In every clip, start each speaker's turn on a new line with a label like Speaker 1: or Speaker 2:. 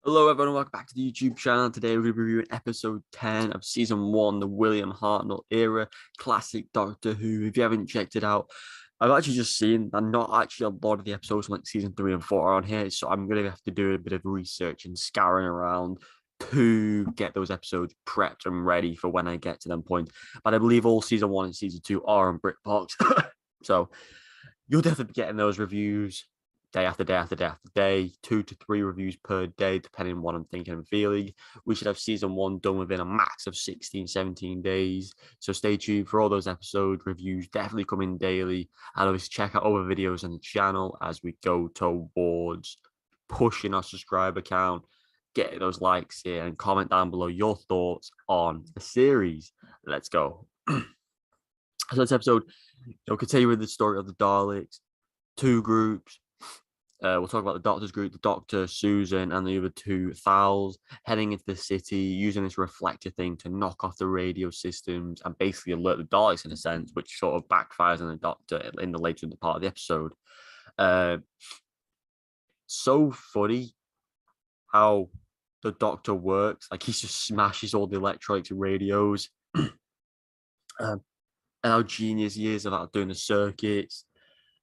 Speaker 1: Hello, everyone. Welcome back to the YouTube channel. Today, we're going to be reviewing episode 10 of season 1, the William Hartnell era classic Doctor Who. If you haven't checked it out, I've actually just seen, and not actually a lot of the episodes from like season 3 and 4 are on here. So I'm going to have to do a bit of research and scouring around to get those episodes prepped and ready for when I get to them points. But I believe all season 1 and season 2 are on BritBox. So you'll definitely be getting those reviews day after day after day after day, 2 to 3 reviews per day, depending on what I'm thinking and feeling. We should have season 1 done within a max of 16, 17 days. So stay tuned for all those episode reviews, definitely coming daily. And always check out other videos on the channel as we go towards pushing our subscriber count, getting those likes here, and comment down below your thoughts on the series. Let's go. So this episode, continue with the story of the Daleks, 2 groups. We'll talk about the Doctor's group, the Doctor, Susan, and the other 2 Thals heading into the city, using this reflector thing to knock off the radio systems and basically alert the Daleks in a sense, which sort of backfires on the Doctor in the later part of the episode. So funny how the Doctor works. Like, he just smashes all the electronics and radios. And how genius he is about doing the circuits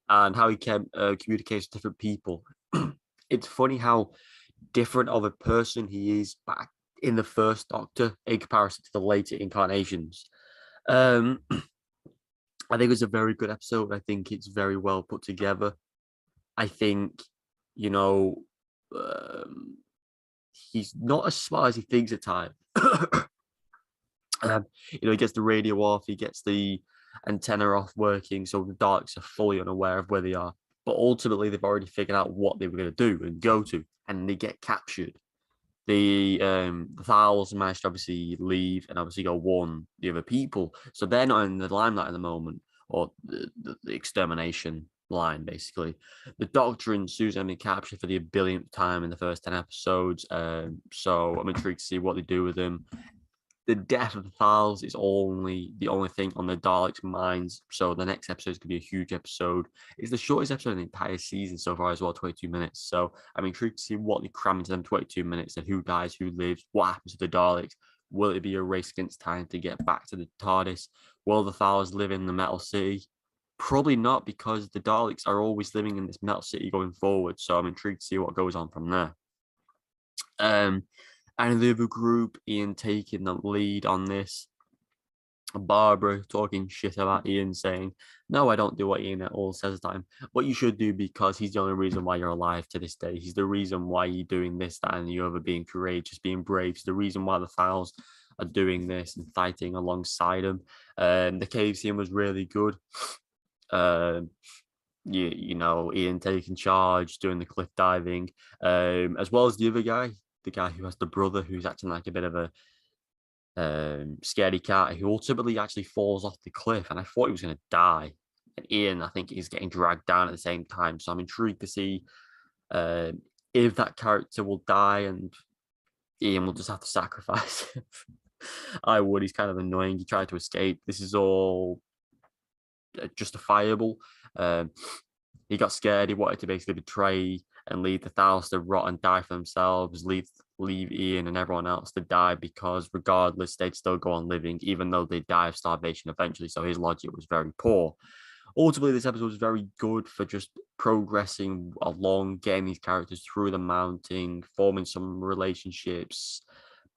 Speaker 1: and how he can communicate with different people. It's funny how different of a person he is back in the first Doctor in comparison to the later incarnations. I think it's a very good episode. I think it's very well put together. I think, you know, he's not as smart as he thinks at times. He gets the radio off, he gets the antenna off working, so the Daleks are fully unaware of where they are. But ultimately, they've already figured out what they were going to do and go to, and they get captured. The Thals managed to obviously leave and obviously go warn the other people, so they're not in the limelight at the moment, or the extermination line, basically. The Doctor and Susan have been captured for the billionth time in the first 10 episodes, so I'm intrigued to see what they do with them. The death of the Thals is the only thing on the Daleks' minds. So the next episode is going to be a huge episode. It's the shortest episode in the entire season so far as well, 22 minutes. So I'm intrigued to see what they cram into them 22 minutes and who dies, who lives, what happens to the Daleks. Will it be a race against time to get back to the TARDIS? Will the Thals live in the Metal City? Probably not, because the Daleks are always living in this Metal City going forward. So I'm intrigued to see what goes on from there. And the other group, Ian taking the lead on this. Barbara talking shit about Ian, saying, "No, I don't do what Ian at all says the time. What you should do, because he's the only reason why you're alive to this day. He's the reason why you're doing this, that, and the other, being courageous, being brave. He's the reason why the Thals are doing this and fighting alongside him." The cave scene was really good. Ian taking charge, doing the cliff diving, as well as the other guy, the guy who has the brother who's acting like a bit of a scaredy cat, who ultimately actually falls off the cliff. And I thought he was going to die. And Ian, I think, is getting dragged down at the same time. So I'm intrigued to see if that character will die and Ian will just have to sacrifice him. I would. He's kind of annoying. He tried to escape. This is all justifiable. He got scared. He wanted to basically betray and leave the Thals to rot and die for themselves, leave Ian and everyone else to die, because regardless, they'd still go on living, even though they'd die of starvation eventually. So his logic was very poor. Ultimately, this episode was very good for just progressing along, getting these characters through the mounting, forming some relationships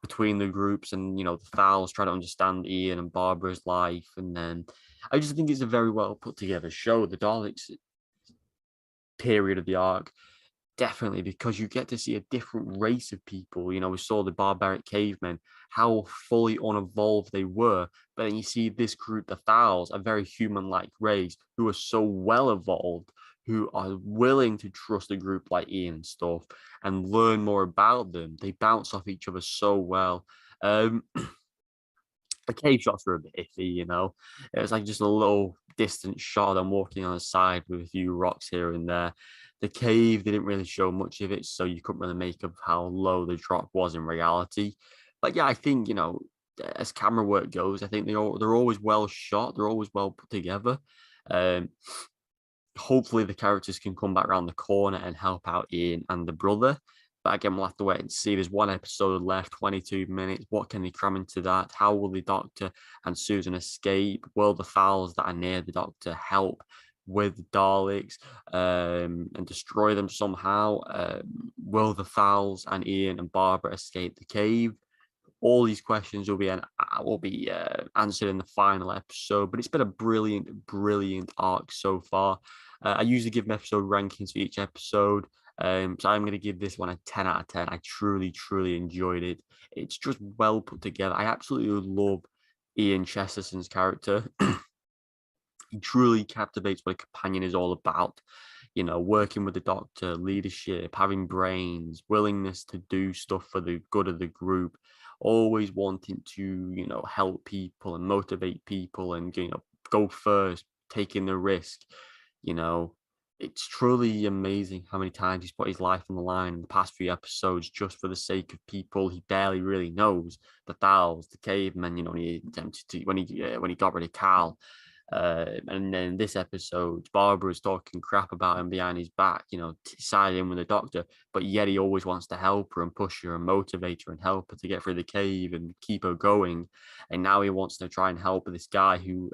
Speaker 1: between the groups, and the Thals trying to understand Ian and Barbara's life. And then I just think it's a very well put together show. The Daleks period of the arc, definitely, because you get to see a different race of people. We saw the barbaric cavemen, how fully unevolved they were, but then you see this group, the Thals, a very human-like race who are so well evolved, who are willing to trust a group like Ian and stuff and learn more about them. They bounce off each other so well. The cave shots were a bit iffy. It was like just a little distant shot of them walking on the side with a few rocks here and there. The cave didn't really show much of it, so you couldn't really make of how low the drop was in reality. But yeah, I think, as camera work goes, I think they're always well shot. They're always well put together. Hopefully the characters can come back around the corner and help out Ian and the brother. But again, we'll have to wait and see. There's one episode left, 22 minutes. What can they cram into that? How will the Doctor and Susan escape? Will the Thals that are near the Doctor help with the Daleks and destroy them somehow? Will the Thals and Ian and Barbara escape the cave? All these questions will be answered in the final episode. But it's been a brilliant arc so far. I usually give an episode rankings for each episode. So I'm going to give this one a 10 out of 10. I truly enjoyed it. It's just well put together. I absolutely love Ian Chesterton's character. He truly captivates what a companion is all about. You know, working with the Doctor, leadership, having brains, willingness to do stuff for the good of the group, always wanting to, you know, help people and motivate people and, you know, go first, taking the risk. You know, it's truly amazing how many times he's put his life on the line in the past few episodes just for the sake of people he barely really knows. The Thals, the cavemen, you know, when he got rid of Carl. And then this episode, Barbara's talking crap about him behind his back, you know, siding with the Doctor, but yet he always wants to help her and push her and motivate her and help her to get through the cave and keep her going. And now he wants to try and help this guy who,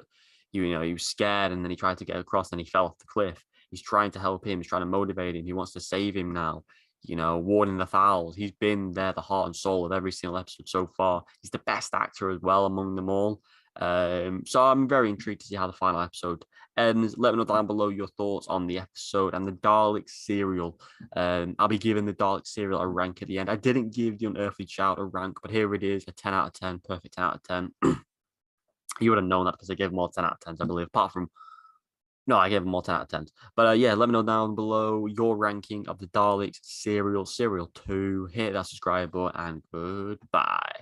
Speaker 1: you know, he was scared and then he tried to get across and he fell off the cliff. He's trying to help him. He's trying to motivate him. He wants to save him now. You know, warning the Thals. He's been there, the heart and soul of every single episode so far. He's the best actor as well among them all. So I'm very intrigued to see how the final episode ends. Let me know down below your thoughts on the episode and the Dalek serial. I'll be giving the Dalek serial a rank at the end. I didn't give the Unearthly Child a rank, but here it is, a 10 out of 10, perfect 10 out of 10. You would have known that because I gave them all 10 out of 10s, I believe, apart from no, I gave them all 10 out of 10s. But yeah, let me know down below your ranking of the Daleks serial 2. Hit that subscribe button and goodbye.